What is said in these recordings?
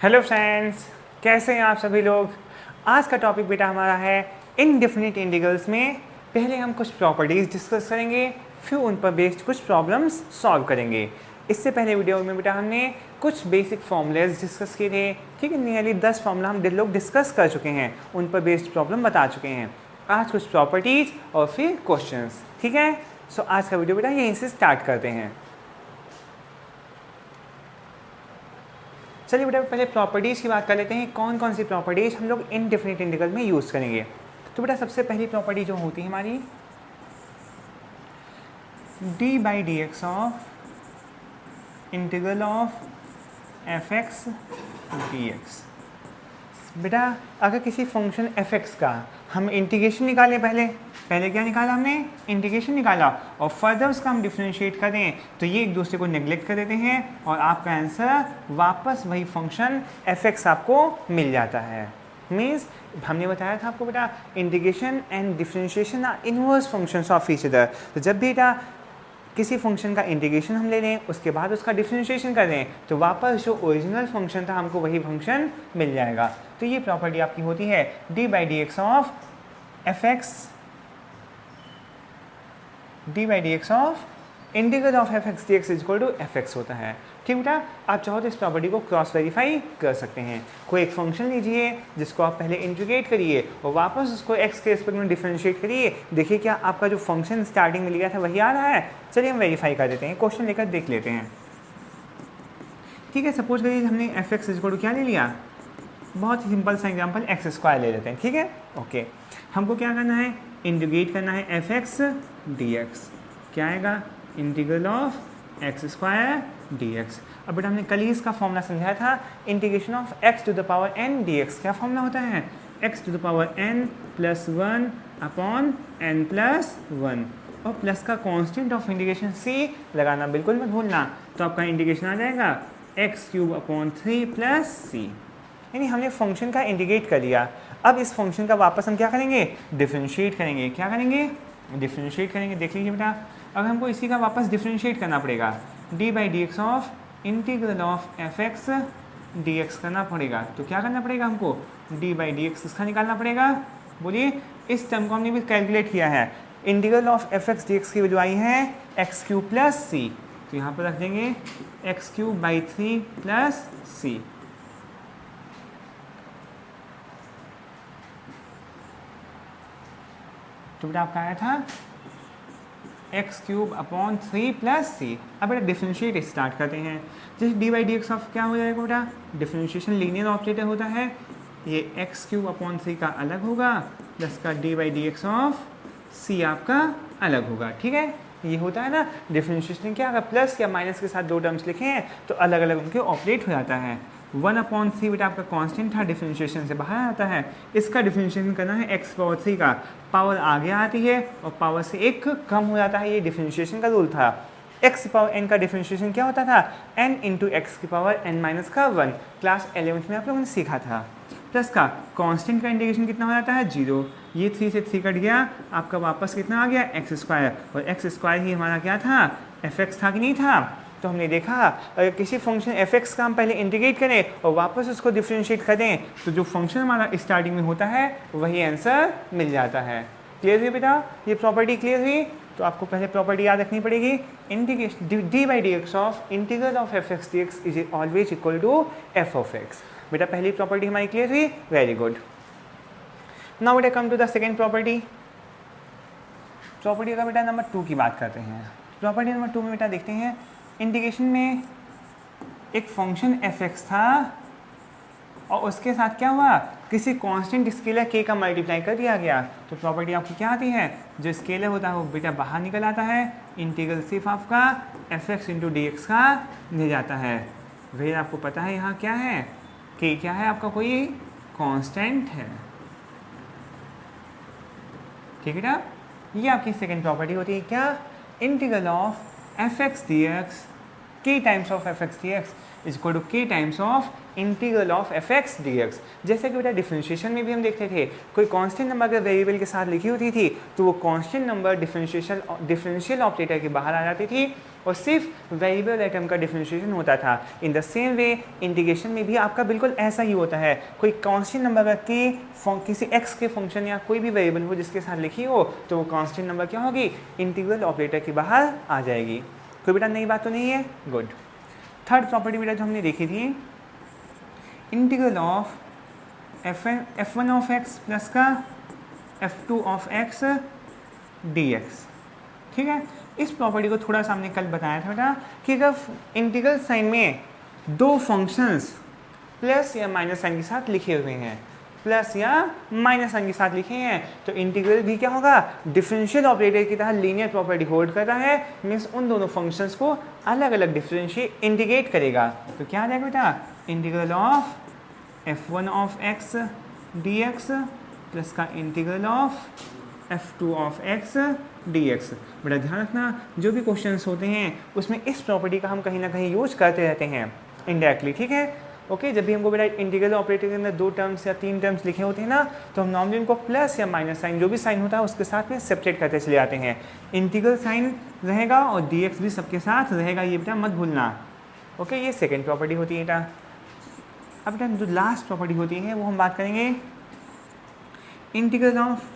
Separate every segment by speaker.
Speaker 1: Hello friends, कैसे हैं आप सभी लोग। आज का टॉपिक बेटा हमारा है इनडेफिनिट इंटीग्रल्स में पहले हम कुछ प्रॉपर्टीज़ डिस्कस करेंगे, फिर उन पर बेस्ड कुछ प्रॉब्लम्स सॉल्व करेंगे। इससे पहले वीडियो में बेटा हमने कुछ बेसिक फॉर्मूलेज डिस्कस किए थे। ठीक है, नियरली 10 फॉर्मूला हम लोग डिस्कस कर चुके हैं, उन पर बेस्ड प्रॉब्लम बता चुके हैं। आज कुछ प्रॉपर्टीज़ और फिर क्वेश्चंस। ठीक है, सो आज का वीडियो बेटा यहीं से स्टार्ट करते हैं। चलिए बेटा पहले प्रॉपर्टीज़ की बात कर लेते हैं, कौन कौन सी प्रॉपर्टीज़ हम लोग इनडेफिनिट इंटीग्रल में यूज़ करेंगे। तो बेटा सबसे पहली प्रॉपर्टी जो होती है हमारी D by d x of integral of f x d x. बेटा अगर किसी फंक्शन एफ एक्स का हम इंटीग्रेशन निकालें, पहले क्या निकाला हमने, इंटीग्रेशन निकाला, और फर्दर उसका हम डिफरेंशिएट करें तो ये एक दूसरे को नेग्लेक्ट कर देते हैं और आपका आंसर वापस वही फंक्शन एफ एक्स आपको मिल जाता है। मीन्स हमने बताया था आपको बेटा integration and differentiation are inverse functions of each other. तो जब बेटा किसी फंक्शन का इंटीग्रेशन हम ले लें, उसके बाद उसका डिफरेंशिएशन कर दें, तो वापस जो ओरिजिनल फंक्शन था हमको वही फंक्शन मिल जाएगा। तो ये प्रॉपर्टी आपकी होती है d by d x of f x, d by d x of integral of f x d x is equal to f x होता है। ठीक बेटा, आप चाहो तो इस प्रॉपर्टी को क्रॉस वेरीफाई कर सकते हैं। कोई एक फंक्शन लीजिए जिसको आप पहले इंटीग्रेट करिए और वापस उसको एक्स के रिस्पेक्ट में डिफरेंशिएट करिए, देखिए क्या आपका जो फंक्शन स्टार्टिंग में लिया था वही आ रहा है। चलिए हम वेरीफाई कर देते हैं, क्वेश्चन लेकर देख लेते हैं। ठीक है, सपोज करिए हमने f x is equal to क्या ले लिया, बहुत ही सिंपल सा एग्जाम्पल एक्स स्क्वायर ले लेते हैं। ठीक है, ओके, हमको क्या करना है, इंटीग्रेट करना है एफ एक्स डी एक्स। क्या आएगा, integral of x square d x. अब बेटा हमने कल ही इसका फॉर्मूला समझाया था, integration of x to the power n d x. क्या फॉर्मूला होता है, x to the power n plus 1 upon n plus 1, और प्लस का कांस्टेंट ऑफ इंटीग्रेशन सी लगाना बिल्कुल मत भूलना। तो आपका इंटीग्रेशन आ जाएगा एक्स क्यूब अपॉन 3 प्लस सी। यानी हमने फंक्शन का इंटीग्रेट कर लिया। अब इस फंक्शन का वापस हम क्या करेंगे, डिफरेंशिएट करेंगे। क्या करेंगे, डिफरेंशिएट करेंगे। देख लीजिए बेटा, अगर हमको इसी का वापस डिफरेंशिएट करना पड़ेगा, D by d x of integral of f x d x करना पड़ेगा। तो क्या करना पड़ेगा हमको, डी बाई डी एक्स इसका निकालना पड़ेगा। बोलिए, इस टर्म को हमने भी कैलकुलेट किया है, integral of f x d x की वैल्यू आई है एक्स क्यूब प्लस सी। तो यहाँ पर रख देंगे एक्स क्यूब बाई 3 प्लस सी। तो बेटा आपका आया था एक्स क्यूब अपॉन 3 प्लस सी। अब बेटा डिफरेंशिएट स्टार्ट करते हैं। जैसे D by d x of क्या हो जाएगा बेटा, डिफरेंशिएशन लीनियर ऑपरेटर होता है, ये एक्स क्यूब अपॉन 3 का अलग होगा, प्लस का d by d x of c आपका अलग होगा। ठीक है, ये होता है ना डिफरेंशिएशन, क्या अगर प्लस या माइनस के साथ दो टर्म्स लिखे हैं तो अलग अलग उनके ऑपरेट हो जाता है। 1/3 बेटा आपका कांस्टेंट था, डिफरेंशिएशन से बाहर आता है। इसका डिफरेंशिएशन करना है एक्स पावर 3 का, पावर आगे आती है और पावर से एक कम हो जाता है, ये डिफरेंशिएशन का रूल था। एक्स पावर एन का डिफरेंशिएशन क्या होता था, एन इंटू एक्स की पावर एन माइनस का 1, क्लास 11th में आप लोगों ने सीखा था। प्लस का कांस्टेंट का इंटीग्रेशन कितना हो जाता है 0, ये 3 से 3 कट गया, आपका वापस कितना आ गया एक्स स्क्वायर, और एक्स स्क्वायर ही हमारा क्या था, एफ एक्स था कि नहीं था। तो हमने देखा अगर किसी फंक्शन एफ एक्स का हम पहले इंटीग्रेट करें और वापस उसको डिफरेंशिएट करें तो जो फंक्शन हमारा स्टार्टिंग में होता है वही आंसर मिल जाता है। क्लियर हुई बेटा, ये प्रॉपर्टी क्लियर हुई। तो आपको पहले प्रॉपर्टी याद रखनी पड़ेगी, integration d by d x of integral of f x d x is always equal to f of x. बेटा पहली प्रॉपर्टी हमारी क्लियर हुई, वेरी गुड। नाउ बेटा come to the second property. Property का बेटा नंबर 2 की बात करते हैं। प्रॉपर्टी नंबर 2 में बेटा देखते हैं, इंटीग्रेशन में एक फंक्शन एफ एक्स था और उसके साथ क्या हुआ, किसी कांस्टेंट स्केलर के का मल्टीप्लाई कर दिया गया। तो प्रॉपर्टी आपकी क्या आती है, जो स्केलर होता है वो बेटा बाहर निकल आता है, इंटीग्रल सिर्फ आपका F x into D x का मिल जाता है। फिर आपको पता है यहाँ क्या है, के क्या है आपका कोई कांस्टेंट है। ठीक है ना, ये आपकी सेकेंड प्रॉपर्टी होती है क्या, integral of f x d x k times of f x d x is equal to k times of integral of f x d x. जैसे कि बेटा डिफरेंशिएशन में भी हम देखते थे, कोई कांस्टेंट नंबर अगर वेरिएबल के साथ लिखी होती थी तो वो कांस्टेंट नंबर डिफरेंशियल ऑपरेटर के बाहर आ जाती थी और सिर्फ वेरिएबल आइटम का डिफरेंशिएशन होता था। In the same way integration में भी आपका बिल्कुल ऐसा ही होता है। कोई कांस्टेंट नंबर अगर के किसी x के फंक्शन या कोई भी वेरिएबल हो जिसके साथ लिखी हो तो वो कांस्टेंट नंबर क्या होगी, इंटीग्रल ऑपरेटर के बाहर आ जाएगी। कोई बेटा नई बात तो नहीं है, गुड। थर्ड प्रॉपर्टी बेटा जो हमने देखी थी, integral of f1 of x plus का f2 ऑफ x dx। ठीक है, इस प्रॉपर्टी को थोड़ा सा हमने कल बताया था बेटा कि अगर इंटीग्रल साइन में दो फंक्शंस प्लस या माइनस साइन के साथ लिखे हुए हैं, प्लस या माइनस साइन के साथ लिखे हैं, तो इंटीग्रल भी क्या होगा, डिफरेंशियल ऑपरेटर की तरह लीनियर प्रॉपर्टी होल्ड कर रहा है। मीन्स उन दोनों फंक्शंस को अलग अलग डिफरेंशिएट इंटीग्रेट करेगा। तो क्या आ जाएगा बेटा, integral of f1 of x dx plus का integral of f2 of x dx। बड़ा ध्यान रखना, जो भी क्वेश्चंस होते हैं उसमें इस प्रॉपर्टी का हम कहीं ना कहीं यूज करते रहते हैं इनडायरेक्टली। ठीक है, ओके। जब भी हमको बेटा इंटीग्रल ऑपरेटर के अंदर 2 टर्म्स या 3 टर्म्स लिखे होते हैं ना, तो हम नॉर्मली उनको प्लस या माइनस साइन जो भी साइन होता है उसके साथ में सेपरेट करते चले जाते हैं। इंटीग्रल साइन रहेगा और dx भी सबके साथ रहेगा, ये बेटा मत भूलना। ओके, ये सेकेंड प्रॉपर्टी होती है बेटा। अब बेटा जो लास्ट प्रॉपर्टी होती है वो हम बात करेंगे, integral of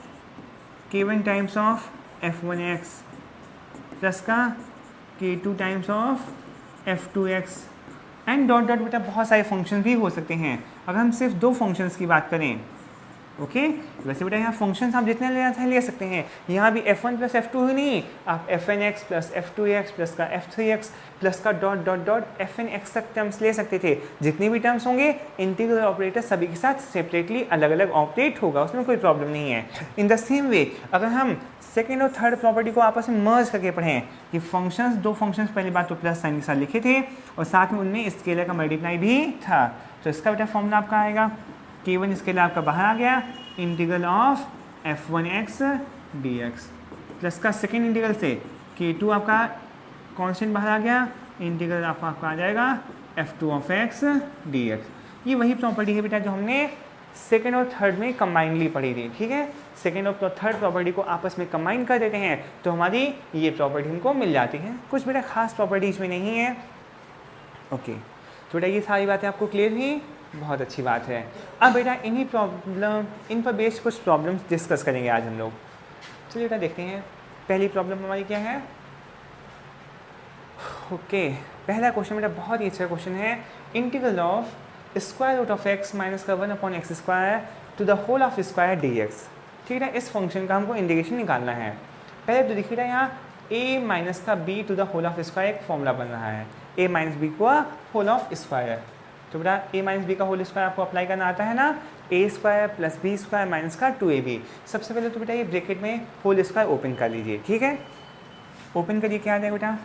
Speaker 1: k1 times of f1x plus का k2 times of f2x and dot dot. बेटा बहुत सारे फंक्शन भी हो सकते हैं अगर हम सिर्फ 2 फंक्शंस की बात करें। ओके, वैसे बेटा यहाँ फंक्शंस आप जितने लेना चाहें ले सकते हैं। यहाँ भी f1 प्लस f2 ही नहीं, आप fnx प्लस f2x प्लस का f3x प्लस का डॉट डॉट डॉट fnx तक टर्म्स ले सकते थे। जितने भी टर्म्स होंगे इंटीग्रल ऑपरेटर सभी के साथ सेपरेटली अलग अलग ऑपरेट होगा, उसमें कोई प्रॉब्लम नहीं है। इन द सेम वे अगर हम सेकेंड और थर्ड प्रॉपर्टी को आपस में मर्ज करके पढ़ें कि फंक्शंस 2 फंक्शंस पहली बात तो प्लस साइन के साथ लिखे थे और साथ में उनमें स्केलर का मल्टीप्लाई भी था, तो इसका बेटा फॉर्मूला आपका आएगा k1 स्केलर आपका बाहर आ गया, integral of f1x dx plus का सेकेंड इंटीग्रल से k2 आपका कांस्टेंट बाहर आ गया, इंटीग्रल आपका आ जाएगा f2 ऑफ x dx। ये वही प्रॉपर्टी है बेटा जो हमने सेकेंड और थर्ड में कंबाइनली पढ़ी थी। ठीक है, सेकेंड और थर्ड प्रॉपर्टी को आपस में कंबाइन कर देते हैं तो हमारी ये प्रॉपर्टी हमको मिल जाती है। कुछ बेटा खास प्रॉपर्टी इसमें नहीं है। ओके, तो बेटा ये सारी बातें आपको क्लियर हुई, बहुत अच्छी बात है। अब बेटा इन पर बेस्ड कुछ प्रॉब्लम्स डिस्कस करेंगे आज हम लोग। चलिए बेटा देखते हैं, पहली प्रॉब्लम हमारी क्या है। ओके, पहला क्वेश्चन बेटा बहुत ही अच्छा क्वेश्चन है, integral of square root of x minus का 1 upon x square to the whole of square dx। ठीक है, इस फंक्शन का हमको इंटीग्रेशन निकालना है। पहले तो देखिए यहाँ a माइनस का b to the whole of square एक फॉर्मूला बन रहा है, a माइनस बी को होल ऑफ स्क्वायर। तो बेटा a माइनस बी का होल स्क्वायर आपको अप्लाई करना आता है ना, a square plus b square minus का 2ab। सबसे पहले तो बेटा ये ब्रैकेट में होल स्क्वायर ओपन कर लीजिए। ठीक है, ओपन करिए, क्या आ जाएगा बेटा,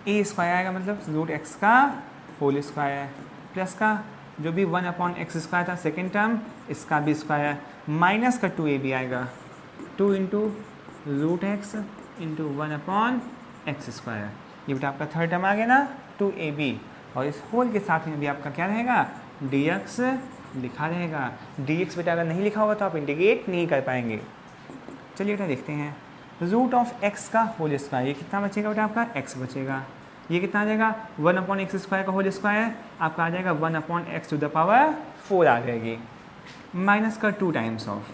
Speaker 1: a स्क्वायर आएगा मतलब रूट एक्स का होल स्क्वायर प्लस का जो भी 1 अपॉन एक्स स्क्वायर था सेकेंड टर्म इसका भी स्क्वायर माइनस का 2ab आएगा, 2 into root x into 1 upon x square. ये बेटा आपका थर्ड टर्म आ गया ना 2ab, और इस होल के साथ में भी आपका क्या रहेगा, dx लिखा रहेगा। dx बेटा अगर नहीं लिखा होगा तो आप इंटीग्रेट नहीं कर पाएंगे। चलिए बेटा देखते हैं, रूट ऑफ x का होल स्क्वायर, ये कितना बचेगा बेटा आपका x बचेगा, ये कितना आ जाएगा 1 अपॉन एक्स स्क्वायर का होल स्क्वायर आपका आ जाएगा 1 upon x to the power 4 आ जाएगी, माइनस का 2 टाइम्स ऑफ,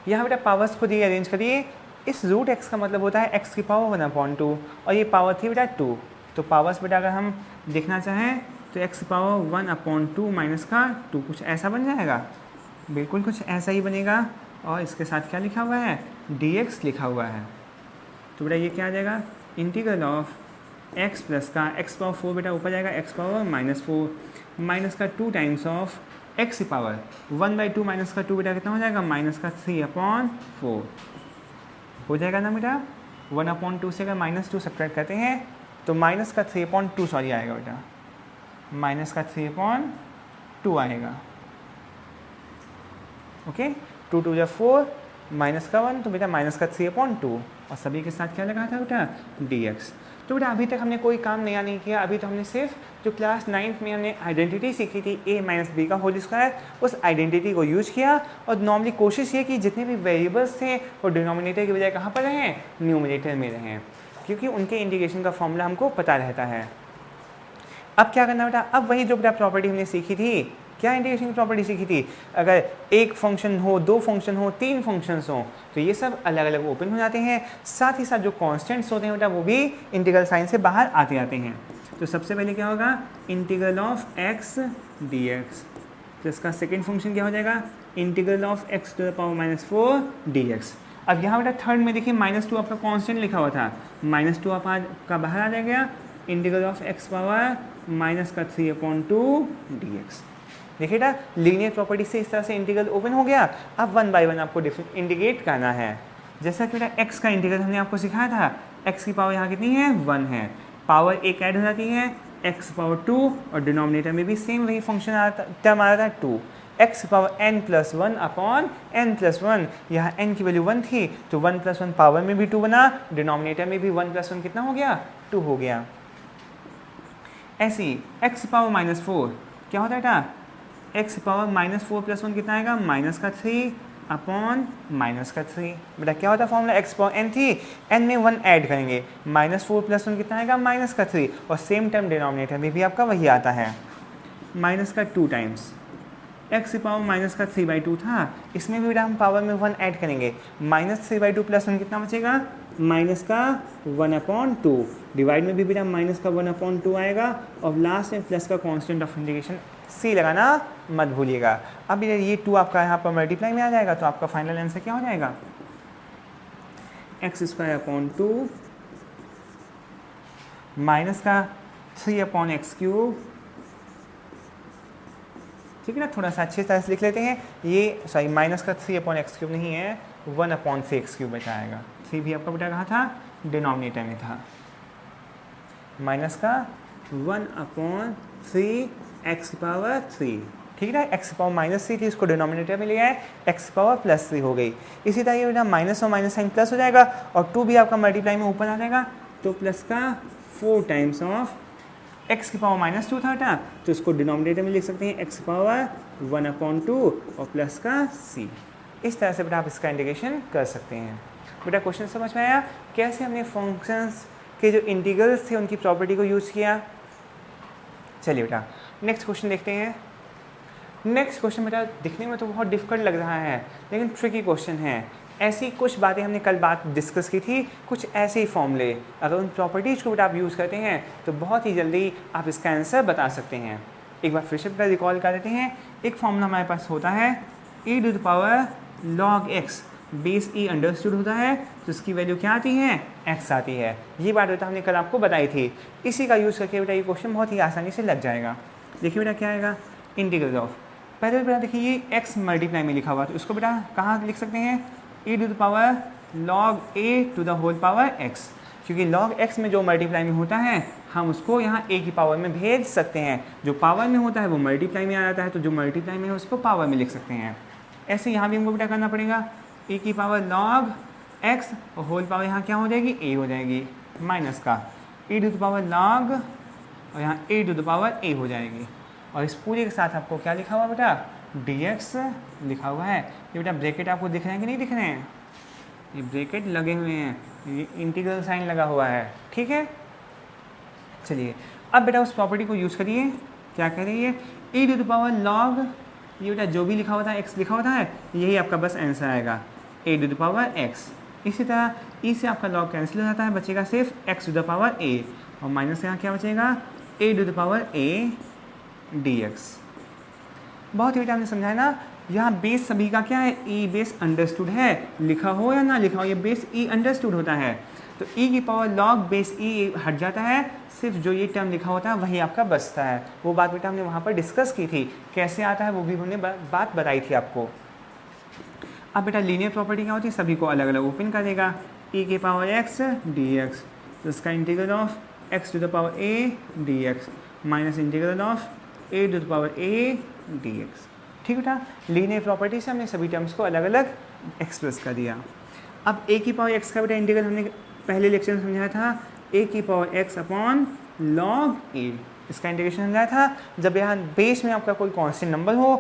Speaker 1: यहाँ बेटा पावर्स खुद ही अरेंज करिए। इस रूट एक्स का मतलब होता है x की पावर 1 अपॉन 2 और ये पावर थी बेटा 2, तो पावर्स बेटा अगर हम देखना चाहें तो x की पावर 1 अपॉन 2 माइनस का 2 कुछ ऐसा बन जाएगा, बिल्कुल कुछ ऐसा ही बनेगा। और इसके साथ क्या लिखा हुआ है, dx लिखा हुआ है। तो बेटा ये क्या आ जाएगा, इंटीग्रल ऑफ x प्लस का x पावर 4 बेटा ऊपर जाएगा x पावर माइनस 4 माइनस का 2 टाइम्स ऑफ x की पावर 1/2 माइनस का 2 बेटा कितना हो जाएगा, माइनस का 3 अपॉन 4 हो जाएगा ना बेटा। 1 अपॉन 2 से अगर माइनस 2 सब्ट्रैक्ट करते हैं तो माइनस का 3 अपॉन 2 सॉरी आएगा बेटा, माइनस का 3 अपॉन 2 आएगा। ओके, 2 2 जा 4 माइनस का 1 तो बेटा माइनस का 3/2 और सभी के साथ क्या लगा था बेटा dx। तो बेटा अभी तक हमने कोई काम नया नहीं किया, अभी तो हमने सिर्फ जो क्लास 9th में हमने आइडेंटिटी सीखी थी a माइनस बी का होल स्क्वायर, उस आइडेंटिटी को यूज किया और नॉर्मली कोशिश ये कि जितने भी वेरिएबल्स थे वो डिनोमिनेटर की बजाय कहाँ पर रहें, न्यूमरेटर में रहें, क्योंकि उनके इंटीग्रेशन का फॉर्मूला हमको पता रहता है। अब क्या करना बेटा, अब वही जो बेटा प्रॉपर्टी हमने सीखी थी, क्या इंटीग्रेशन की प्रॉपर्टी सीखी थी, अगर एक फंक्शन हो, दो फंक्शन हो, तीन फंक्शंस हो तो ये सब अलग अलग ओपन हो जाते हैं, साथ ही साथ जो कॉन्स्टेंट्स होते हैं बेटा वो भी इंटीग्रल साइन से बाहर आते आते हैं। तो सबसे पहले क्या होगा, इंटीग्रल ऑफ x dx, तो इसका सेकेंड फंक्शन क्या हो जाएगा, integral of x to the power -4 dx। अब यहाँ बेटा थर्ड में देखिए -2 आपका कॉन्स्टेंट लिखा हुआ था, -2 आपका बाहर आ जाएगा, integral of x power -3/2 dx। देखिए बेटा लीनियर प्रॉपर्टी से इस तरह से इंटीग्रल ओपन हो गया। अब 1 बाय 1 आपको इंटीग्रेट करना है। जैसा कि बेटा x का इंटीग्रल हमने आपको सिखाया था, x की पावर यहाँ कितनी है, 1 है, पावर एक ऐड हो जाती है x पावर 2 और डिनोमिनेटर में भी सेम वही फंक्शन आता टर्म आ रहा था 2, x power n+1 upon n+1, यहाँ n की वैल्यू 1 थी तो 1+1 पावर में भी 2 बना, डिनोमिनेटर में भी 1+1 कितना हो गया, 2 हो गया। ऐसे ही x पावर -4 क्या होता है बेटा, x पावर -4 + 1 कितना आएगा, -3 अपॉन -3। बेटा क्या होता है फॉर्मूला, x पावर n थी, n में 1 ऐड करेंगे, -4 + 1 कितना आएगा, -3, और सेम टर्म डिनोमिनेटर में भी आपका वही आता है, -2 टाइम्स x पावर -3/2 था, इसमें भी बेटा हम पावर में 1 ऐड करेंगे, -3/2 + 1 कितना बचेगा, -1/2, डिवाइड में भी बेटा -1/2 आएगा, और लास्ट में प्लस का कांस्टेंट ऑफ इंटीग्रेशन c लगाना मत भूलिएगा। अब ये 2 आपका यहाँ पर मल्टीप्लाई में आ जाएगा तो आपका फाइनल आंसर क्या हो जाएगा, x² माइनस का 3/x³, ठीक है ना, थोड़ा सा अच्छी तरह से लिख लेते हैं, ये सॉरी माइनस का 3/x³ नहीं है, 1/3x³ बचा आएगा, 3 भी आपका बेटा कहाँ था, डिनोमिनेटर में था, माइनस का 1/3x⁻3, ठीक है ना, x पावर -3 थी, इसको डिनोमिनेटर में लिया है, x पावर +3 हो गई। इसी तरह ये बेटा माइनस और माइनस साइन प्लस हो जाएगा, और 2 भी आपका मल्टीप्लाई में ऊपर आ जाएगा, तो प्लस का 4 टाइम्स ऑफ x की पावर -2 था बेटा, तो इसको डिनोमिनेटर में लिख सकते हैं x पावर 1/2 और प्लस का c। इस तरह से बेटा आप इसका इंटीग्रेशन कर सकते हैं। बेटा क्वेश्चन समझ में आया, कैसे हमने फंक्शंस के जो इंटीग्रल्स थे उनकी प्रॉपर्टी को यूज़ किया। चलिए बेटा नेक्स्ट क्वेश्चन देखते हैं। नेक्स्ट क्वेश्चन बेटा दिखने में तो बहुत डिफिकल्ट लग रहा है, लेकिन ट्रिकी क्वेश्चन है। ऐसी कुछ बातें हमने कल बात डिस्कस की थी, कुछ ऐसे ही फॉर्मूले, अगर उन प्रॉपर्टीज़ को बेटा आप यूज़ करते हैं तो बहुत ही जल्दी आप इसका आंसर बता सकते हैं। एक बार फिर से बेटा रिकॉल कर देते हैं। एक फॉर्मूला हमारे पास होता है e⁻log x, base e understood होता है, तो इसकी वैल्यू क्या आती है, x आती है। ये बात बेटा हमने कल आपको बताई थी। इसी का यूज़ करके बेटा ये क्वेश्चन बहुत ही आसानी से लग जाएगा। देखिए बेटा क्या आएगा, इंटीग्रल ऑफ, पहले बेटा देखिए ये x मल्टीप्लाई में लिखा हुआ, तो इसको बेटा कहाँ लिख सकते हैं, e⁻log a⁻x, क्योंकि log x में जो मल्टीप्लाई में होता है हम उसको यहाँ a की पावर में भेज सकते हैं, जो पावर में होता है वो मल्टीप्लाई में आ जाता है, तो जो मल्टीप्लाई में है उसको पावर में लिख सकते हैं। ऐसे यहाँ भी हमको बेटा करना पड़ेगा, a की पावर log x और होल पावर यहाँ क्या हो जाएगी, a हो जाएगी, माइनस का e⁻log और यहाँ a हो जाएगी, और इस पूरे के साथ आपको क्या लिखा हुआ बेटा, dx लिखा हुआ है। ये बेटा ब्रैकेट आपको दिख रहे हैं कि नहीं दिख रहे हैं, ये ब्रैकेट लगे हुए हैं, ये इंटीग्रल साइन लगा हुआ है, ठीक है। चलिए अब बेटा उस प्रॉपर्टी को यूज़ करिए, क्या कह रही है, e⁻log, ये बेटा जो भी लिखा होता है x लिखा होता है, यही आपका बस आंसर आएगा, a⁻x। इसी तरह e से आपका log कैंसिल हो जाता है, बचेगा सिर्फ x⁻a, और माइनस यहाँ क्या बचेगा, a⁻a dx। बहुत ही बेटा हमने समझाया ना, यहाँ बेस सभी का क्या है, e बेस अंडरस्टूड है, लिखा हो या ना लिखा हो ये बेस e अंडरस्टूड होता है, तो e की पावर log बेस e हट जाता है, सिर्फ जो ये टर्म लिखा होता है वही आपका बचता है। वो बात बेटा हमने वहाँ पर डिस्कस की थी, कैसे आता है वो भी हमने बात बताई थी आपको। अब बेटा लीनियर प्रॉपर्टी क्या होती है, सभी को अलग अलग ओपन कर देगा, e की पावर x dx, तो इसका integral of x⁻a dx minus integral of a⁻a dx। ठीक बेटा, लीनियर प्रॉपर्टी से हमने सभी टर्म्स को अलग अलग एक्स प्लस का दिया। अब ए की पावर एक्स का बेटा इंटीग्रल हमने पहले लेक्चर में समझाया था, ए की पावर एक्स अपॉन लॉग ए, इसका इंटीग्रेशन समझाया था। जब यहाँ बेस में आपका कोई कांस्टेंट नंबर हो,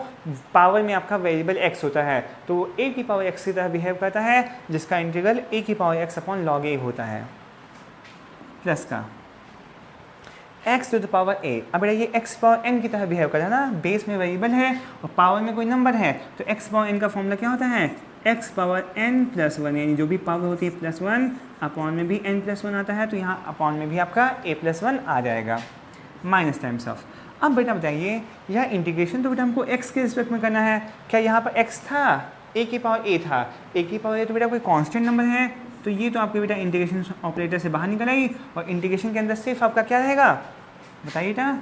Speaker 1: पावर में आपका वेरिएबल एक्स होता है, तो ए की पावर एक्स की तरह बिहेव करता है, जिसका इंटीग्रल ए की power x upon log a होता है, प्लस का x to the power a। अब बेटा ये x पावर n की तरह बिहेव करता है ना, बेस में वेरिएबल है और पावर में कोई नंबर है, तो x पावर n का फॉर्मूला क्या होता है, x power n plus one, यानी जो भी पावर होती है प्लस वन, अपॉन में भी n प्लस वन आता है, तो यहाँ अपॉन में भी आपका a प्लस वन आ जाएगा, माइनस टाइम्स ऑफ। अब बेटा बताइए, यह इंटीग्रेशन तो बेटा हमको x के रिस्पेक्ट में करना है, क्या यहाँ पर x था, a की पावर a था, a की पावर a तो बेटा कोई कांस्टेंट नंबर है, तो ये तो आपके बेटा इंटीग्रेशन ऑपरेटर से बाहर निकल आई, और इंटीग्रेशन के अंदर सिर्फ आपका क्या रहेगा बताइए ना,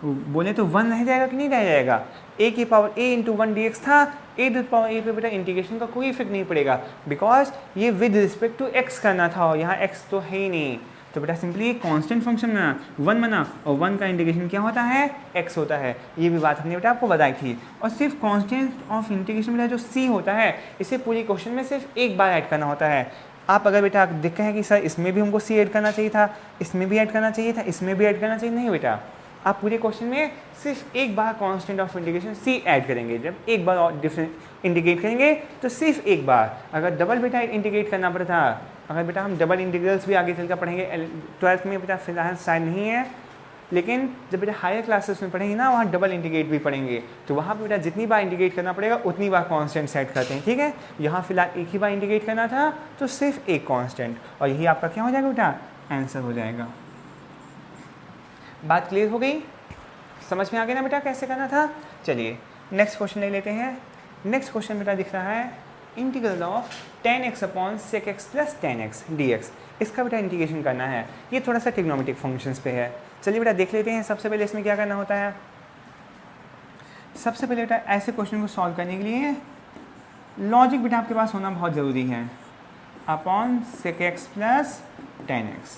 Speaker 1: बोले तो वन रह जाएगा कि नहीं रह जाएगा, a की power a into one D था, a to the power a पे बेटा इंटीग्रेशन का कोई इफेक्ट नहीं पड़ेगा, बिकॉज ये विद रिस्पेक्ट टू x करना था और यहाँ x तो है ही नहीं, तो बेटा सिंपली एक कांस्टेंट फंक्शन बना, वन बना, और वन का इंटीग्रेशन क्या होता है, x होता है। ये भी बात हमने बेटा आपको बताई थी। और सिर्फ कांस्टेंट ऑफ इंटीग्रेशन बेटा जो c होता है, इसे पूरी क्वेश्चन में सिर्फ एक बार ऐड करना होता है। आप अगर बेटा दिक्कत है कि सर इसमें भी हमको c ऐड करना चाहिए था, इसमें भी ऐड करना चाहिए था, इसमें भी ऐड करना चाहिए, नहीं बेटा, आप पूरे क्वेश्चन में सिर्फ एक बार constant of integration c add करेंगे। जब एक बार और डिफरेंट इंटीग्रेट करेंगे तो सिर्फ एक बार, अगर डबल बेटा इंटीग्रेट करना पड़ता, अगर बेटा हम डबल इंटीग्रल्स भी आगे चलकर पढ़ेंगे, 12th में बेटा फिलहाल शायद नहीं है, लेकिन जब बेटा हायर क्लासेस में पढ़ेंगे ना, वहाँ डबल इंटीग्रेट भी पढ़ेंगे, तो वहाँ पे बेटा जितनी बार इंटीग्रेट करना पड़ेगा उतनी बार कांस्टेंट सेट करते हैं, ठीक है। यहाँ फिलहाल एक ही बार इंटीग्रेट करना था, तो सिर्फ एक कांस्टेंट, और यही आपका क्या हो जाएगा बेटा, आंसर हो जाएगा। बात क्लियर हो गई, समझ में आ गया ना बेटा कैसे करना था। चलिए नेक्स्ट क्वेश्चन ले लेते हैं। नेक्स्ट क्वेश्चन बेटा दिख रहा है integral of tan x upon sec x plus tan x dx, इसका बेटा इंटीग्रेशन करना है। ये थोड़ा सा ट्रिग्नोमेट्रिक फंक्शंस पे है। चलिए बेटा देख लेते हैं। सबसे पहले इसमें क्या करना होता है, सबसे पहले बेटा ऐसे क्वेश्चन को सॉल्व करने के लिए लॉजिक बेटा आपके पास होना बहुत ज़रूरी है। Upon sec x plus tan x,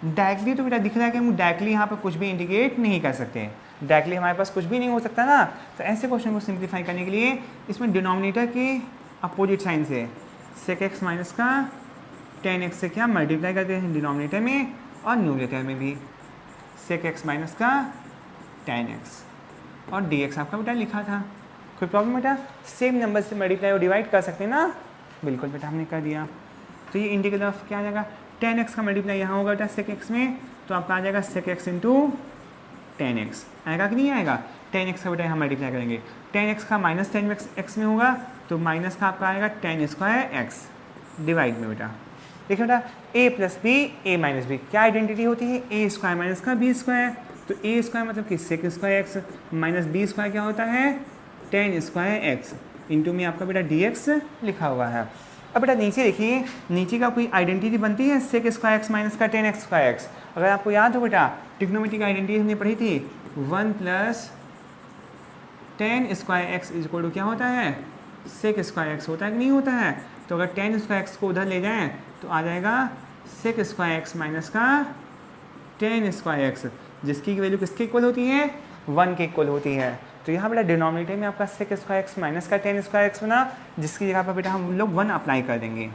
Speaker 1: directly तो बेटा दिख रहा है कि हम डायरेक्टली यहाँ पर कुछ भी इंटीग्रेट नहीं कर सकते, डायरेक्टली हमारे पास कुछ भी नहीं हो सकता ना। तो ऐसे क्वेश्चन को सिंप्लीफाई करने के लिए इसमें डिनोमिनेटर के अपोजिट साइन से sec x माइनस का tan x से क्या मल्टीप्लाई करते हैं डिनोमिनेटर में और न्यूमरेटर में भी, sec x माइनस का tan x और dx आपका बेटा लिखा था। कोई प्रॉब्लम बेटा, सेम नंबर से मल्टीप्लाई और डिवाइड कर सकते हैं ना, बिल्कुल बेटा हमने कर दिया। तो ये इंटीग्रल ऑफ क्या आ जाएगा, tan x का मल्टीप्लाई यहाँ होगा बेटा sec x में, तो आपका आ जाएगा sec x into tan x, आएगा कि नहीं आएगा। tan x का बेटा यहाँ मल्टीप्लाई करेंगे, tan x का माइनस tan x में होगा, तो माइनस का आपका आएगा tan स्क्वायर x डिवाइड में बेटा। देखिए बेटा a plus b a minus b क्या आइडेंटिटी होती है, a स्क्वायर माइनस का b स्क्वायर, तो a स्क्वायर मतलब कि sec square x minus b square क्या होता है tan स्क्वायर x, इंटू में आपका बेटा dx लिखा हुआ है। अब बेटा नीचे देखिए, नीचे का कोई आइडेंटिटी बनती है sec स्क्वायर x माइनस का tan स्क्वायर x। अगर आपको याद हो बेटा ट्रिग्नोमेट्री की आइडेंटिटी हमने पढ़ी थी, 1 plus tan square x is equal to क्या होता है, sec स्क्वायर x होता है कि नहीं होता है। तो अगर tan स्क्वायर x को उधर ले जाएं तो आ जाएगा sec स्क्वायर x माइनस का tan स्क्वायर x, जिसकी वैल्यू किसके इक्वल होती है, 1 के इक्वल होती है। तो यहाँ बेटा डिनोमिनेटर में आपका sec स्क्वायर x माइनस का tan स्क्वायर x बना, जिसकी जगह पर बेटा हम लोग 1 अप्लाई कर देंगे।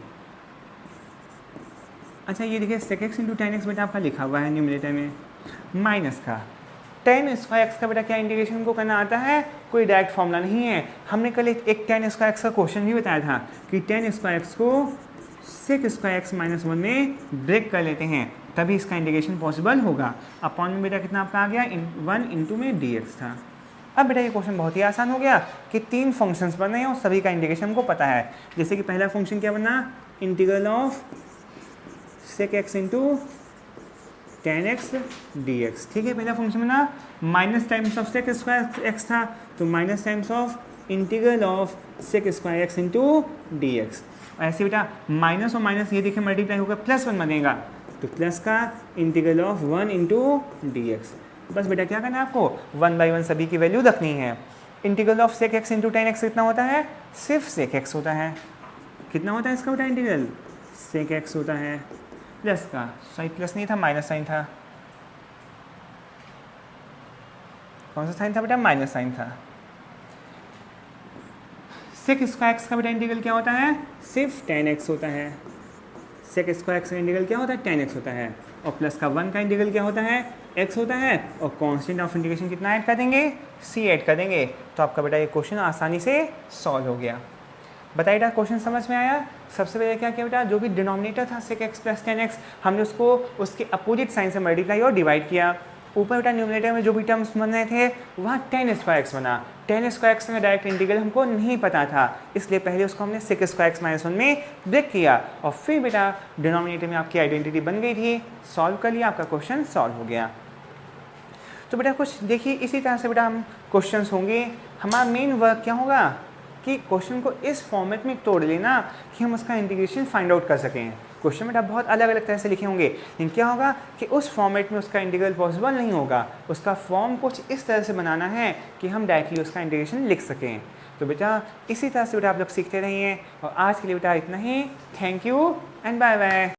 Speaker 1: अच्छा ये देखिए sec x into tan x बेटा आपका लिखा हुआ है न्यूमरेटर में, माइनस का tan स्क्वायर x का बेटा क्या इंटीग्रेशन को करना आता है, कोई डायरेक्ट फॉर्मूला नहीं है। हमने कल एक tan स्क्वायर x का क्वेश्चन भी बताया था कि tan स्क्वायर x को sec स्क्वायर x माइनस 1 में ब्रेक कर लेते हैं, तभी इसका इंटीग्रेशन पॉसिबल होगा। अपॉन में बेटा कितना आपका आ गया, 1 इंटू में dx था। अब बेटा ये क्वेश्चन बहुत ही आसान हो गया कि 3 फंक्शंस बन रहे हैं और सभी का इंटीग्रेशन हमको पता है। जैसे कि पहला फंक्शन क्या बना, integral of sec x into tan x dx, ठीक है। पहला फंक्शन बना, minus times of sec square x था, तो minus times of integral of sec square x into dx। ऐसे बेटा माइनस और माइनस ये देखिए मल्टीप्लाई होकर +1 बनेगा, तो प्लस का इंटीग्रल ऑफ 1 इंटू dx। बस बेटा क्या करना है आपको, 1 बाई 1 सभी की वैल्यू रखनी है। Integral of sec x into tan x कितना होता है, सिर्फ sec x होता है। कितना होता है इसका बेटा इंटीग्रल, sec x होता है, प्लस का, सॉरी प्लस नहीं था माइनस साइन था, कौन सा साइन था बेटा, माइनस साइन था। सेक स्क्वायर एक्स का बेटा इंटीग्रल क्या होता है, सिर्फ 10x होता है। सेक स्क्वायर एक्स का इंटीग्रल क्या होता है, 10x होता है। और प्लस का 1 का इंटीग्रल क्या होता है, x होता है। और कांस्टेंट ऑफ इंटीग्रेशन कितना ऐड कर देंगे, c ऐड कर देंगे। तो आपका बेटा ये क्वेश्चन आसानी से सॉल्व हो गया। बताइए बेटा क्वेश्चन समझ में आया। सबसे पहले क्या किया बेटा, जो भी डिनोमिनेटर था सेक एक्स प्लस 10x, हमने उसको उसके अपोजिट साइन से मल्टीप्लाई और डिवाइड किया। ऊपर बेटा न्यूमरेटर में जो भी टर्म्स बन रहे थे वहाँ 10 स्क्वायर एक्स बना। 10 स्क्वायर एक्स का डायरेक्ट इंटीग्रल हमको नहीं पता था, इसलिए पहले उसको हमने सेक स्क्वायर एक्स माइनस 1 में ब्रेक किया और फिर बेटा डिनोमिनेटर में आपकी आइडेंटिटी बन गई थी, सॉल्व कर लिया, आपका क्वेश्चन सॉल्व हो गया। तो बेटा कुछ देखिए इसी तरह से बेटा हम क्वेश्चन होंगे। हमारा मेन वर्क क्या होगा कि क्वेश्चन को इस फॉर्मेट में तोड़ लेना कि हम उसका इंटीग्रेशन फाइंड आउट कर सकें। क्वेश्चन बेटा बहुत अलग अलग तरह से लिखे होंगे, लेकिन क्या होगा कि उस फॉर्मेट में उसका इंटीग्रल पॉसिबल नहीं होगा। उसका फॉर्म कुछ इस तरह से बनाना है कि हम डायरेक्टली उसका इंटीग्रेशन लिख सकें। तो बेटा इसी तरह से बेटा आप लोग सीखते रहिए। और आज के लिए बेटा इतना ही। Thank you and bye bye.